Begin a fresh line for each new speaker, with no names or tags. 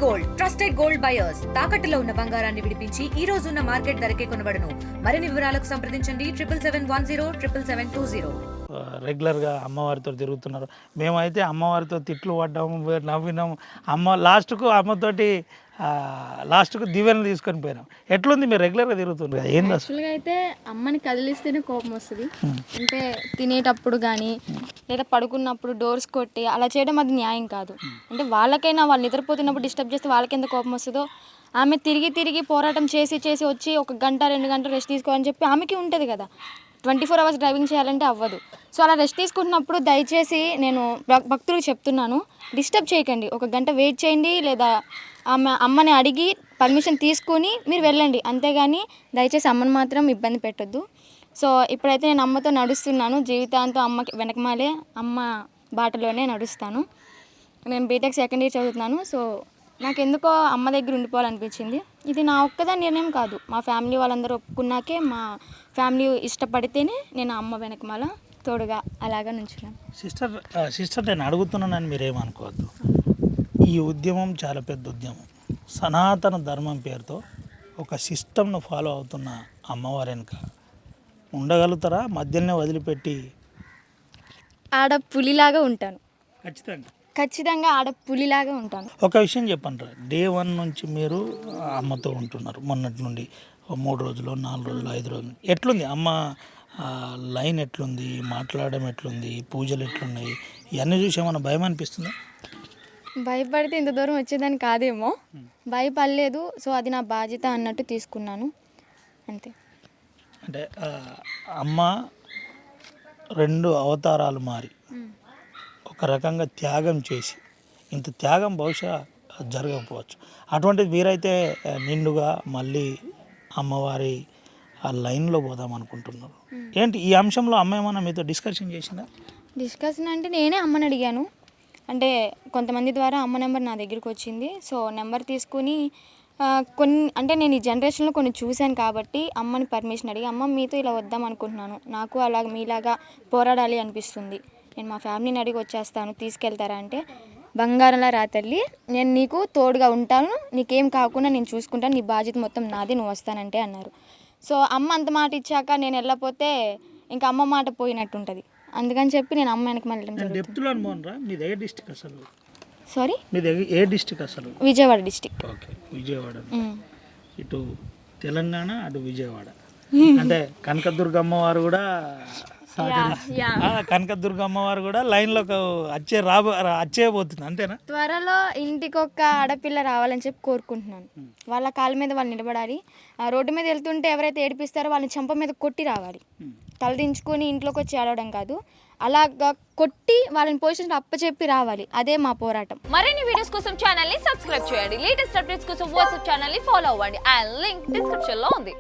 Gold trusted gold buyers తాకట్టులో ఉన్న బంగారాన్ని విడిపించి ఈ రోజు ఉన్న మార్కెట్ ధరకే కొనబడును. మరిన్ని వివరాలకు సంప్రదించండి 7771077720.
రెగ్యులర్గా అమ్మవారితో తిరుగుతున్నారు. మేమైతే అమ్మవారితో తిట్లు పడ్డాము, నవ్వినాము. లాస్ట్కు దివ్యను తీసుకొని పోయినాం. ఎట్లుంది మీరు రెగ్యులర్గా తిరుగుతున్నారు కదా, ఏంది అసలు?
యాక్చువల్గా అయితే అమ్మని కదిలిస్తేనే కోపం వస్తుంది. అంటే తినేటప్పుడు కానీ లేదా పడుకున్నప్పుడు డోర్స్ కొట్టి అలా చేయడం అది న్యాయం కాదు. అంటే వాళ్ళకైనా వాళ్ళు నిద్రపోతున్నప్పుడు డిస్టర్బ్ చేస్తే వాళ్ళకి ఎంత కోపం వస్తుందో, ఆమె తిరిగి తిరిగి పోరాటం చేసి వచ్చి 1 గంట 2 గంటలు రెస్ట్ తీసుకోవాలని చెప్పి ఆమెకి ఉంటుంది కదా. 24 hours డ్రైవింగ్ చేయాలంటే అవ్వదు. సో అలా రెస్ట్ తీసుకుంటున్నప్పుడు దయచేసి నేను భక్తులకు చెప్తున్నాను, డిస్టర్బ్ చేయకండి. 1 గంట వెయిట్ చేయండి, లేదా అమ్మని అడిగి పర్మిషన్ తీసుకొని మీరు వెళ్ళండి. అంతేగాని దయచేసి అమ్మని మాత్రం ఇబ్బంది పెట్టొద్దు. సో ఇప్పుడైతే నేను అమ్మతో నడుస్తున్నాను. జీవితాంతం అమ్మకి వెనకమాలే అమ్మ బాటలోనే నడుస్తాను. నేను బీటెక్ 2nd year చదువుతున్నాను. సో నాకెందుకో అమ్మ దగ్గర ఉండిపోవాలనిపించింది. ఇది నా ఒక్కదా నిర్ణయం కాదు, మా ఫ్యామిలీ వాళ్ళందరూ ఒప్పుకున్నాకే, మా ఫ్యామిలీ ఇష్టపడితేనే నేను అమ్మ వెనకమాల తోడుగా అలాగా నుంచున్నాను.
సిస్టర్ నేను అడుగుతున్నానని మీరేమనుకోవద్దు. ఈ ఉద్యమం చాలా పెద్ద ఉద్యమం. సనాతన ధర్మం పేరుతో ఒక సిస్టమ్ను ఫాలో అవుతున్న అమ్మవారి వెనుక ఉండగలుగుతారా? మధ్యలోనే వదిలిపెట్టి
ఆడ పులిలాగా ఉంటాను.
ఖచ్చితంగా
ఆడ పులిలాగా ఉంటాను.
ఒక విషయం చెప్పండి, డే 1 నుంచి మీరు అమ్మతో ఉంటున్నారు. మొన్నటి నుండి 3 రోజులు 4 రోజులు 5 రోజులు ఎట్లుంది అమ్మ లైన్? ఎట్లుంది మాట్లాడడం? ఎట్లుంది పూజలు? ఎట్లున్నాయి? ఇవన్నీ చూసి ఏమన్నా భయం అనిపిస్తుందా?
భయపడితే ఇంత దూరం వచ్చేదాన్ని కాదేమో. భయపడలేదు. సో అది నా బాధ్యత అన్నట్టు తీసుకున్నాను, అంతే.
అంటే అమ్మ 2 అవతారాలు మారి ఒక రకంగా త్యాగం చేసి, ఇంత త్యాగం బహుశా జరగకపోవచ్చు. అటువంటిది మీరైతే నిండుగా మళ్ళీ అమ్మవారి ఆ లైన్లో పోదాం అనుకుంటున్నారు. ఏంటి ఈ అంశంలో అమ్మ ఏమన్నా మీతో డిస్కషన్ చేసిందా?
డిస్కషన్ అంటే నేనే అమ్మని అడిగాను. అంటే కొంతమంది ద్వారా అమ్మ నెంబర్ నా దగ్గరికి వచ్చింది. సో నెంబర్ తీసుకుని అంటే నేను ఈ జనరేషన్లో కొన్ని చూశాను కాబట్టి అమ్మని పర్మిషన్ అడిగి, అమ్మ మీతో ఇలా వద్దాం అనుకుంటున్నాను, నాకు అలా మీలాగా పోరాడాలి అనిపిస్తుంది, నేను మా ఫ్యామిలీని అడిగి వచ్చేస్తాను, తీసుకెళ్తారా అంటే, బంగారంలా రా తల్లి, నేను నీకు తోడుగా ఉంటాను, నీకేం కాకుండా నేను చూసుకుంటాను, నీ బాధ్యత మొత్తం నాది, నువ్వు వస్తానంటే అన్నారు. సో అమ్మ అంత మాట ఇచ్చాక నేను వెళ్ళకపోతే ఇంకా అమ్మ మాట పోయినట్టు ఉంటుంది. అందుకని చెప్పి నేను అమ్మ వెనక వెళ్ళడం జరుగుతుంది. సారీ,
ఏ డిస్ట్రిక్ట్ అసలు?
విజయవాడ డిస్ట్రిక్ట్.
ఓకే, విజయవాడ. ఇటు తెలంగాణ, అటు విజయవాడ. అంటే కనకదుర్గమ్మ వారు కూడా లైన్లోకి వచ్చేయబోతుంది, అంతేనా?
త్వరలో ఇంటికి ఒక ఆడపిల్ల రావాలని చెప్పి కోరుకుంటున్నాను. వాళ్ళ కాళ్ళ మీద వాళ్ళు నిలబడాలి. రోడ్డు మీద వెళ్తుంటే ఎవరైతే ఏడిపిస్తారో వాళ్ళని చెంప మీద కొట్టి రావాలి. తలదించుకొని ఇంట్లోకి వచ్చి ఆడవడం కాదు, అలాగా కొట్టి వాళ్ళని పొజిషన్ అప్పచెప్పి రావాలి. అదే మా పోరాటం.
మరిన్ని వీడియోస్ కోసం ఛానల్ ని సబ్స్క్రైబ్ చేయండి. లేటెస్ట్ అప్డేట్స్ కోసం వాట్సాప్ ఛానల్ ని ఫాలో అవ్వండి. ఆ లింక్ డిస్క్రిప్షన్ లో ఉంది.